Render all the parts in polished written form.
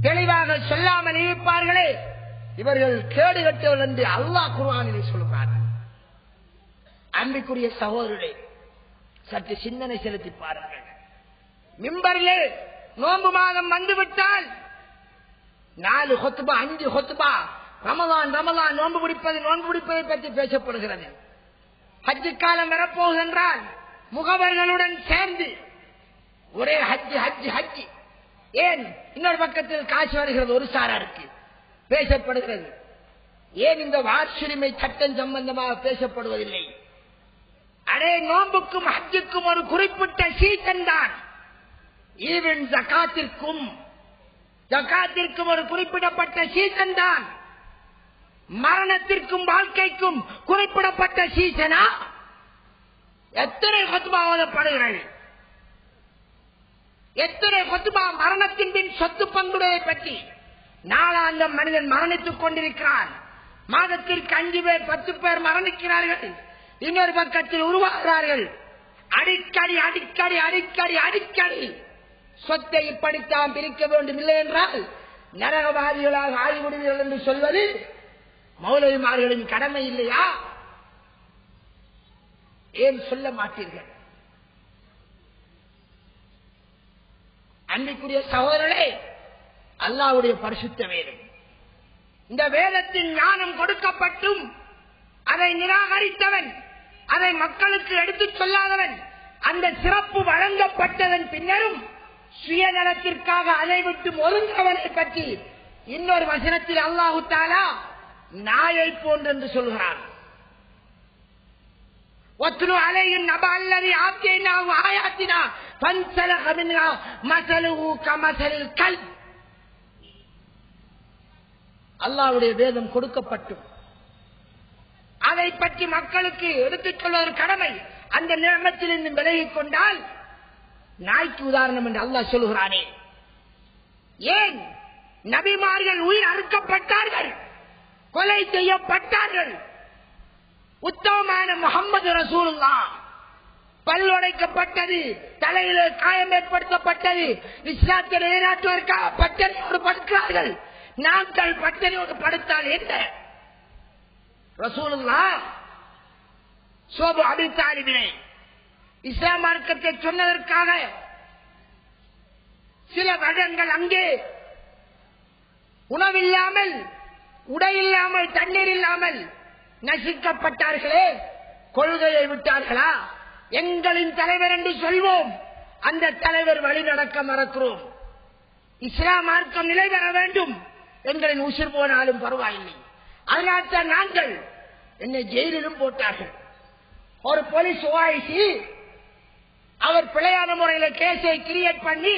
தெளிவாக சொல்லாமல் இருப்பார்களே இவர்கள் கேடு கட்டவர்கள் என்று அல்லாஹ் குர்ஆனிலே சொல்கிறார். அன்பிற்குரிய சகோதரர்களே, சற்று சிந்தனை செலுத்தி பாருங்கள். மிம்பரிலே நோன்பு மாதம் வந்துவிட்டால் 4 ஹுத்பா 5 ஹுத்பா ரமலான் நோன்பு பிடிப்பதை பற்றி பேசப்படுகிறது. ஹஜ் காலம் வரப்போகின்றால் முகவர்களுடன் சேர்ந்து ஒரே ஹஜ். ஏன் இன்னொரு பக்கத்தில் காசு வருகிறது, ஒரு சாராருக்கு பேசப்படுகிறது. ஏன் இந்த வார்ஷுரிமை சட்டம் சம்பந்தமாக பேசப்படுவதில்லை? அடே, நோன்புக்கும் ஹஜ்ஜுக்கும் ஒரு குறிப்பிட்ட சீசன் தான். ஈவன் ஜகாத்திற்கும் ஒரு குறிப்பிடப்பட்ட சீசன் தான். மரணத்திற்கும் வாழ்க்கைக்கும் குறிப்பிடப்பட்ட சீசனா? எத்தனை ஹுத்பா ஓதப்படுகிறது? எத்தனை ஹுத்பா மரணத்தின் பின் சொத்து பங்குடையை பற்றி? நாளாந்த மனிதன் மரணித்துக் கொண்டிருக்கிறான். மாதத்திற்கு 5 பேர் 10 பேர் மரணிக்கிறார்கள். இன்னொரு பக்கத்தில் உருவாகிறார்கள். அடிக்கடி சொத்தை இப்படித்தான் பிரிக்க வேண்டும், இல்லை என்றால் நரகவாதிகளாக ஆகிவிடுவீர்கள் என்று சொல்வது மௌலவிமார்களின் கடமை இல்லையா? ஏன் சொல்ல மாட்டீர்கள்? அன்பிற்குரிய சகோதரர்களே, அல்லாஹ்வுடைய பரிசுத்த வேதம், இந்த வேதத்தின் ஞானம் கொடுக்கப்பட்டும் அதை நிராகரித்தவன், அதை மக்களுக்கு எடுத்துச் சொல்லாதவன், அந்த சிறப்பு வழங்கப்பட்டதன் பின்னரும் சுயநலத்திற்காக அதை விட்டு ஒருங்கவனை பற்றி இன்னொரு வசனத்தில் அல்லாஹு தஆலா நாயை போன்று என்று சொல்கிறான். وَاتْلُ عَلَيْهِمْ نَبَأَ الَّذِي آتَيْنَاهُ آيَاتِنَا فَانْسَلَخَ مِنْهَا مَثَلُهُ كَمَثَلِ الْكَلْبِ. அல்லாஹ்வுடைய வேதம் கொடுக்கப்பட்டும் அதை பற்றி மக்களுக்கு எடுத்துச் சொல்வது கடமை. அந்த நியமத்தில் இருந்து விலகிக் கொண்டால் நாய்க்கு உதாரணம் என்று அல்லாஹ் சொல்கிறானே. ஏன் நபிமார்கள் உயிர் அறுக்கப்பட்டார்கள், கொலை செய்யப்பட்டார்கள். உத்தமமான முஹம்மது ரசூலுல்லாஹ் பல்லுடைக்கப்பட்டது, தலையில காயம் ஏற்படுத்தப்பட்டது, இஸ்லாத்தை நிலைநாட்டுவதற்காக பட்டணியோடு படுக்கிறார்கள். நாங்கள் பட்டணியோடு படுத்தால் என்ன? ரசூலுல்லாஹ் சோபு அபி தாலிபினை இஸ்லாம் மார்க்கத்தை சொன்னதற்காக சில வருடங்கள் அங்கே உணவில்லாமல், உடை இல்லாமல், தண்ணீர் இல்லாமல் நசிக்கப்பட்டார்களே, கொள்கையை விட்டார்களா? எங்களின் தலைவர் என்று சொல்வோம், அந்த தலைவர் வழி நடக்க மறக்கிறோம். இஸ்லாம் மார்க்கம் நிலை பெற வேண்டும், எங்களின் உயிர் போனாலும் பரவாயில்லை. அதனால்தான் நாங்கள் என்னை ஜெயிலிலும் போட்டார்கள். ஒரு போலீஸ் ஓய்சி அவர் பிழையான முறையில் கேஸை கிரியேட் பண்ணி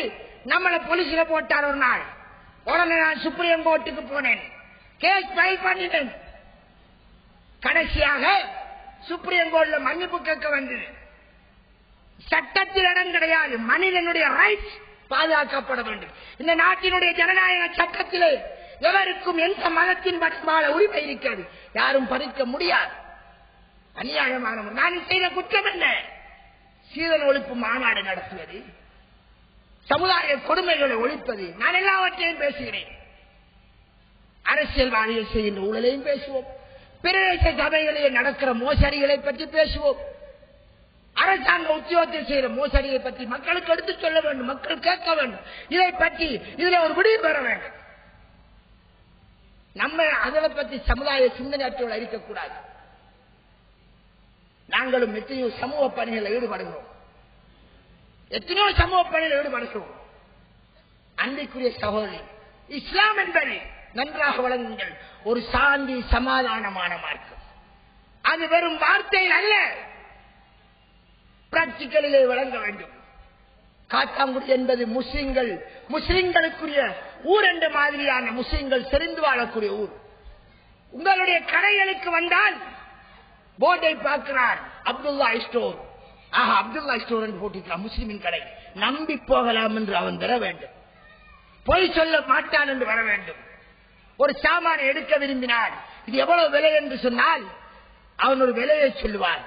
நம்மளை போலீஸ்ல போட்டார். ஒரு நாள் உடனே நான் சுப்ரீம் கோர்ட்டுக்கு போனேன், கேஸ் ஃபைல் பண்ணினேன். கடைசியாக சுப்ரீம் கோர்ட்ல மன்னிப்பு கேட்க வந்தது. சட்டத்தில் இடம் கிடையாது, மனிதனுடைய ரைட்ஸ் பாதுகாக்கப்பட வேண்டும். இந்த நாட்டினுடைய ஜனநாயக சட்டத்திலே எவருக்கும் எந்த மதத்தின் வாழ உரிமை இருக்கிறது, யாரும் பறிக்க முடியாது. அநியாயமான நான் செய்த குற்றம் என்ன? சீதன ஒழிப்பு மாநாடு நடத்துவது, சமுதாய கொடுமைகளை ஒழிப்பது, நான் எல்லாவற்றையும் பேசுகிறேன். அரசியல்வாதிகள் செய்கின்ற ஊழலையும் பேசுவோம், பிரதேச சபைகளிலே நடக்கிற மோசடிகளை பற்றி பேசுவோம், அரசாங்க உத்தியோகத்தில் செய்கிற மோசடியை பற்றி மக்களுக்கு எடுத்துச் சொல்ல வேண்டும், மக்கள் கேட்க வேண்டும். இதை பற்றி இதுல ஒரு முடிவு பெற வேண்டும். நம்ம அதை பற்றி சமுதாய சிந்தனையற்றோடு இருக்கக்கூடாது. நாங்களும் எத்தனையோ சமூக பணிகளில் ஈடுபடுகிறோம், எத்தனையோ சமூக பணியில் ஈடுபடுகிறோம். அன்றைக்குரிய சகோதரி, இஸ்லாம் என்பது நன்றாக வழங்குங்கள், ஒரு சாந்தி சமாதானமான மார்க்கம். அது வெறும் வார்த்தையில் அல்ல, பிராக்டிக்கலிலே வழங்க வேண்டும். காத்தாங்குடி என்பது முஸ்லிம்களுக்குரிய ஊர் என்ற மாதிரியான முஸ்லிம்கள் செறிந்து வாழக்கூடிய ஊர். உங்களுடைய கடைகளுக்கு வந்தால் போர்டை பார்க்கிறார், அப்துல்லா ஸ்டோர். அப்துல்லா ஸ்டோர் என்று போட்டிருக்கிறார், முஸ்லிமின் கடை. நம்பி போகலாம் என்று அவன் வர வேண்டும், பொய் சொல்ல மாட்டான் என்று வர வேண்டும். ஒரு சாமானை எடுக்க விரும்பினார், இது எவ்வளவு விலை என்று சொன்னால் அவன் ஒரு விலையை சொல்லுவார்.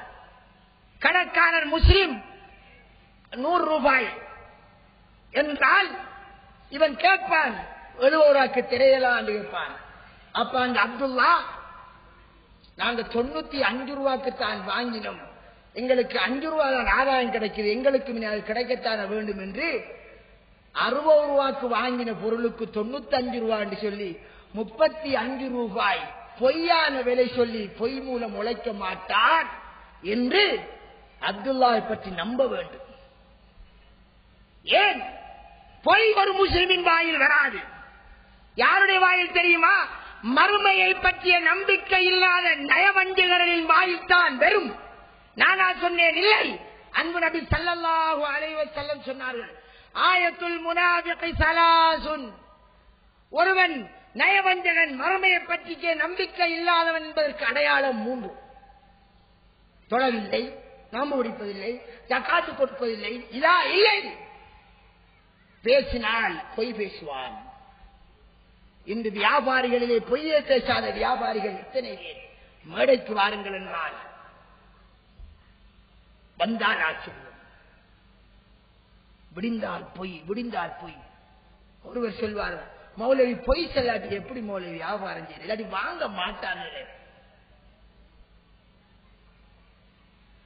கணக்காளர் முஸ்லிம் 100 ரூபாய் என்றால் இவன் கேட்பான், 70 ரூபாய்க்கு திரையலாம் கேட்பான். அப்ப அந்த அப்துல்லா, நாங்க 95 ரூபாய்க்கு தான் வாங்கினோம், எங்களுக்கு 5 ரூபாய் தான் ஆதாயம் கிடைக்குது, எங்களுக்கு அது கிடைக்கத்தான வேண்டும் என்று 60 ரூபாய்க்கு வாங்கின பொருளுக்கு 95 ரூபாய் என்று சொல்லி 35 ரூபாய் பொய்யான விலை சொல்லி பொய் மூலம் உழைக்க மாட்டார் என்று அப்துல்லாவை பற்றி நம்ப வேண்டும். ஏன் பொய் ஒரு முஸ்லிமின் வாயில் வராது? யாருடைய வாயில் தெரியுமா? மறுமையை பற்றிய நம்பிக்கை இல்லாத நயவஞ்சகர்களின் வாயில் தான் வரும். நானா சொன்னேன்? இல்லை. அன்பு நபி ஸல்லல்லாஹு அலைஹி வஸல்லம் சொன்னார்கள், ஆயத்துல் முனாஃபிகி ஸலாசுன். ஒருவன் நயவஞ்சகன், மறுமையை பற்றிய நம்பிக்கை இல்லாதவன் என்பதற்கு அடையாளம் 3. தொழவில்லை, நோன்பு பிடிப்பதில்லை, ஜகாத்து கொடுப்பதில்லை, இதா இல்லை. பேசினால் பொய் பேசுவான். இன்று வியாபாரிகளிலே பொய்யே பேசாத வியாபாரிகள் எத்தனை பேர்? மேடைக்கு வாருங்கள் என்றால் வந்தால் ஆச்சரியம், விடிந்தால் பொய், விடிந்தால் பொய். ஒருவர் சொல்வார், மௌலவி பொய் செல்லாட்டி எப்படி மௌலவி வியாபாரம் செய்ய, இல்லாட்டி வாங்க மாட்டாங்க.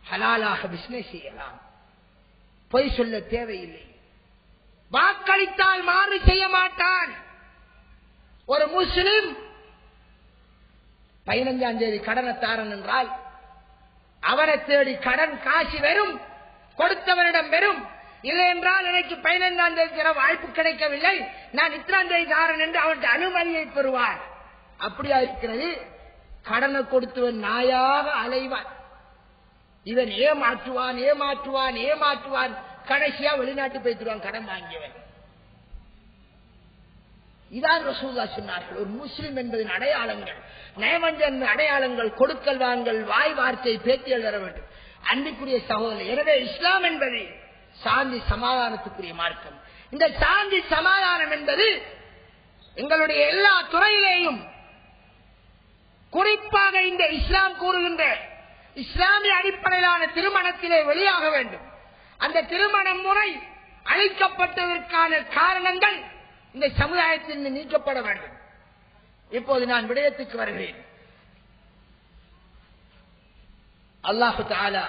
ஹலாலாக பிசினஸ் செய்யலாம், பொய் சொல்ல தேவையில்லை. வாக்களித்தால் மாறு செய்ய மாட்டான். ஒரு முஸ்லிம் 15ஆம் தேதி கடனத்தாரன் என்றால் அவரை தேடி கடன் காசு வெறும் கொடுத்தவரிடம் வெறும். இல்லை என்றால் எனக்கு 15ஆம் தேதி தர வாய்ப்பு கிடைக்கவில்லை, நான் இத்தனாம் தேதி தாரன் என்று அவருடைய அனுமதியை பெறுவார். அப்படியா இருக்கிறது? கடனை கொடுத்தவன் நாயாக அலைவான். இவன் ஏமாற்றுவான் ஏமாற்றுவான் ஏமாற்றுவான், கடைசியா வெளிநாட்டு போய்த்துவான் கடன் வாங்கியவன். இதான் ரசூலுல்லாஹ் சொன்னார்கள், ஒரு முஸ்லிம் என்பதன் அடையாளங்கள், நயவஞ்சன் அடையாளங்கள், கொடுக்கல் வாங்கல், வாய் வார்த்தை, பேட்டியல் தர வேண்டும். அன்பிற்குரிய சகோதரர், எனவே இஸ்லாம் என்பது சாந்தி சமாதானத்துக்குரிய மார்க்கம். இந்த சாந்தி சமாதானம் என்பது எங்களுடைய எல்லா துறையிலேயும், குறிப்பாக இந்த இஸ்லாம் கூறுகின்ற இஸ்லாமிய அடிப்படையிலான திருமணத்திலே வெளியாக வேண்டும். அந்த திருமண முறை அளிக்கப்பட்டதற்கான காரணங்கள் இந்த சமுதாயத்தில் நீக்கப்பட வேண்டும். இப்போது நான் விடயத்துக்கு வருகிறேன். அல்லாஹு தஆலா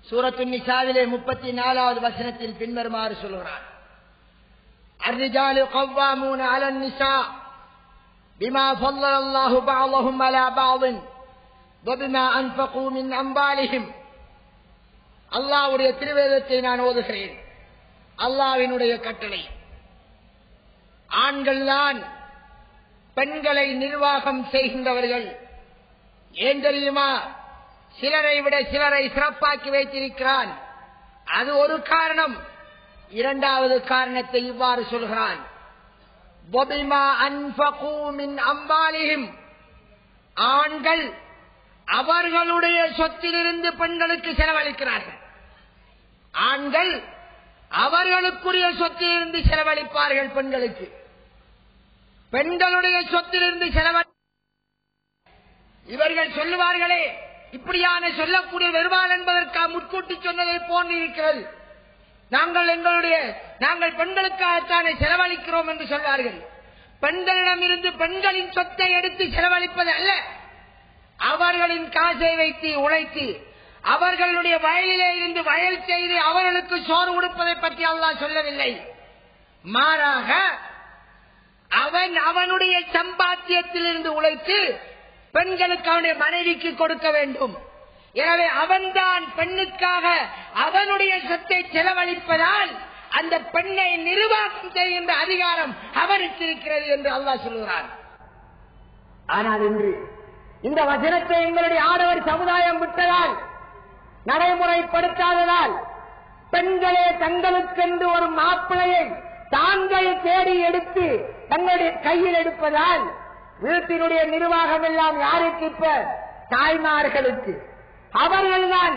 சூரத்துன் நிசாவிலே 34வது வசனத்தில் பின்வருமாறு சொல்கிறார், الرجال قوامون على النساء بما فضل الله بعضهم على بعض وبما أنفقوا من أموالهم. அல்லாஹ்வுடைய திருவேதத்தை நான் ஓதுகிறேன். அல்லாஹ்வினுடைய கட்டளை, ஆண்கள்தான் பெண்களை நிர்வாகம் செய்கின்றவர்கள். ஏன் தெரியுமா? சிலரை விட சிலரை சிறப்பாக்கி வைத்திருக்கிறான். அது ஒரு காரணம். இரண்டாவது காரணத்தை இவ்வாறு சொல்கிறான், وَبِمَا أَنْفَقُوا مِنْ أَمْوَالِهِمْ. ஆண்கள் அவர்களுடைய சொத்திலிருந்து பெண்களுக்கு செலவழிக்கிறார்கள். ஆண்கள் அவர்களுக்குரிய சொத்திலிருந்து செலவழிப்பார்கள் பெண்களுக்கு. பெண்களுடைய சொத்திலிருந்து செலவழி. இவர்கள் சொல்லுவார்களே, இப்படியான சொல்லக்கூடிய வருவாள் என்பதற்காக முற்கூட்டி சொன்னதை போன்று இருக்கிறது. நாங்கள் பெண்களுக்காகத்தானே செலவழிக்கிறோம் என்று சொல்வார்கள். பெண்களிடம் இருந்து பெண்களின் சொத்தை எடுத்து செலவழிப்பது அல்ல, அவர்களின் காசை வைத்து உழைத்து அவர்களுடைய வயலிலே இருந்து வயல் செய்து அவர்களுக்கு சோறு கொடுப்பதை பற்றி அல்லாஹ் சொல்லவில்லை. மாறாக அவனுடைய சம்பாத்தியத்திலிருந்து உழைத்து பெண்களுக்கு அவனுடைய மனைவிக்கு கொடுக்க வேண்டும். எனவே அவன்தான் பெண்ணுக்காக அவனுடைய சொத்தை செலவழிப்பதால் அந்த பெண்ணை நிர்வாகம் செய்கின்ற அதிகாரம் அவனுக்கு இருக்கிறது என்று அல்லாஹ் சொல்கிறான். ஆனால் இன்று இந்த வசனத்தை எங்களுடைய ஆடவர் சமுதாயம் விட்டதால், நடைமுறைப்படுத்தாததால், பெண்களே தங்களுக்கென்று ஒரு மாப்பிளையை தாங்கள் தேடி எடுத்து தங்களுடைய கையில் எடுப்பதால் வீட்டினுடைய நிர்வாகம் எல்லாம் யாருக்கு? இப்ப தாய்மார்களுக்கு. அவர்கள்தான்